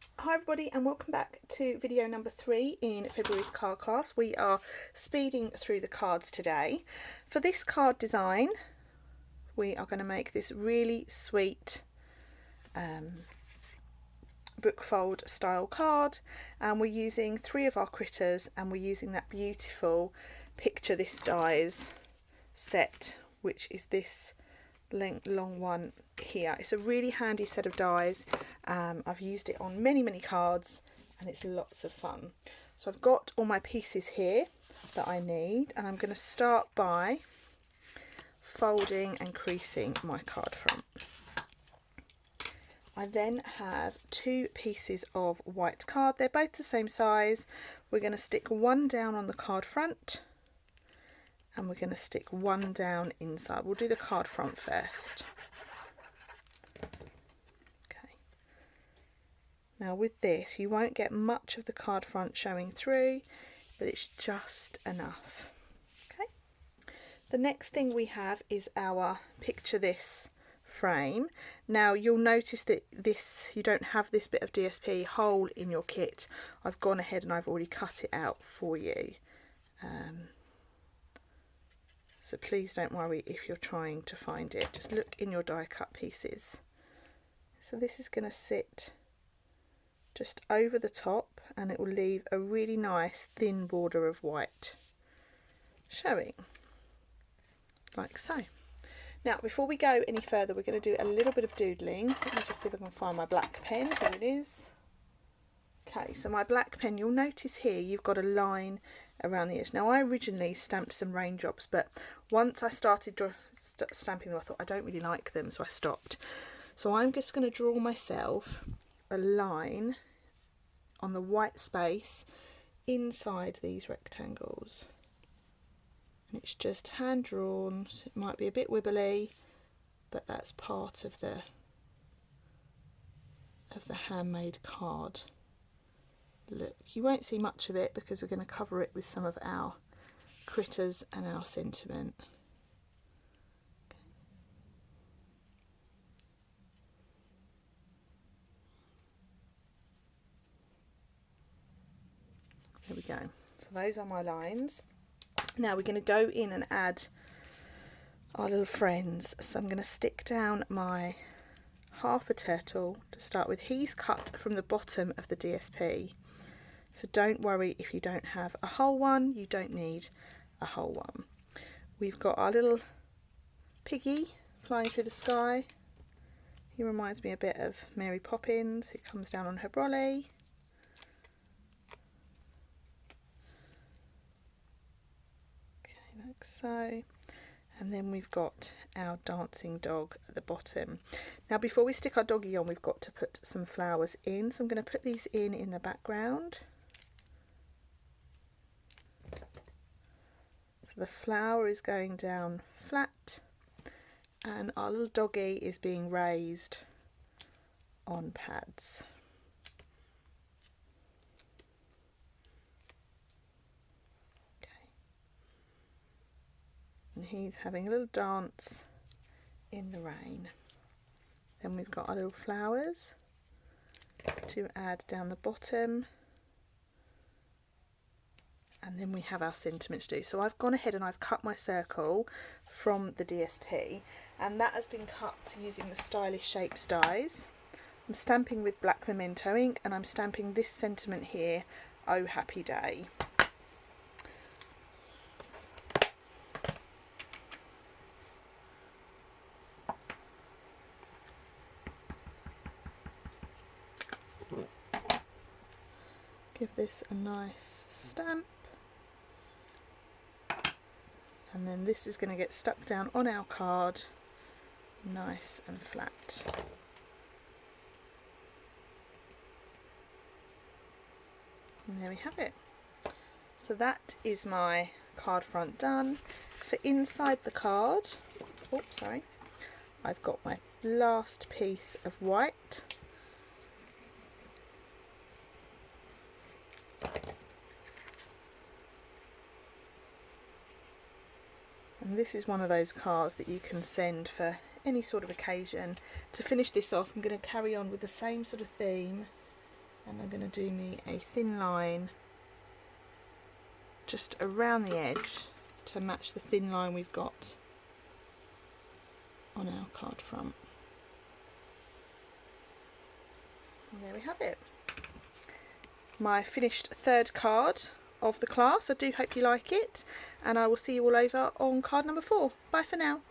Hi everybody and welcome back to video number 3 in February's card class. We are speeding through the cards today. For this card design we are going to make this really sweet bookfold style card, and we're using 3 of our critters, and we're using that beautiful Picture This Dies set, which is this long one here. It's a really handy set of dies. I've used it on many cards and it's lots of fun. So I've got all my pieces here that I need, and I'm going to start by folding and creasing my card front. I then have 2 pieces of white card. They're both the same size. We're going to stick one down on the card front and we're going to stick one down inside. We'll do the card front first. Okay. Now with this, you won't get much of the card front showing through, but it's just enough. Okay. The next thing we have is our Picture This frame. Now you'll notice that you don't have this bit of DSP hole in your kit. I've gone ahead and I've already cut it out for you. So please don't worry if you're trying to find it. Just look in your die cut pieces. So this is going to sit just over the top and it will leave a really nice thin border of white showing, like so. Now before we go any further, we're going to do a little bit of doodling. Let me just see if I can find my black pen. There it is. Okay, so my black pen, you'll notice here you've got a line around the edge. Now I originally stamped some raindrops, but once I started stamping them I thought I don't really like them, so I stopped. So I'm just going to draw myself a line on the white space inside these rectangles, and it's just hand drawn, so it might be a bit wibbly, but that's part of the handmade card look. You won't see much of it because we're going to cover it with some of our critters and our sentiment. Okay. There we go. So those are my lines. Now we're going to go in and add our little friends. So I'm going to stick down my half a turtle to start with. He's cut from the bottom of the DSP. So don't worry if you don't have a whole one, you don't need a whole one. We've got our little piggy flying through the sky. He reminds me a bit of Mary Poppins. It comes down on her brolly. Okay, like so. And then we've got our dancing dog at the bottom. Now before we stick our doggy on, we've got to put some flowers in. So I'm going to put these in the background. So the flower is going down flat and our little doggy is being raised on pads. Okay. And he's having a little dance in the rain. Then we've got our little flowers to add down the bottom. And then we have our sentiments to do. So I've gone ahead and I've cut my circle from the DSP, and that has been cut using the Stylish Shapes dies. I'm stamping with black memento ink, and I'm stamping this sentiment here, Oh Happy Day. Give this a nice stamp. And then this is going to get stuck down on our card nice and flat. And there we have it. So that is my card front done. For inside the card, I've got my last piece of white. And this is one of those cards that you can send for any sort of occasion. To finish this off, I'm going to carry on with the same sort of theme and I'm going to do me a thin line just around the edge to match the thin line we've got on our card front. And there we have it. My finished third card of the class. I do hope you like it, and I will see you all over on card number 4. Bye for now.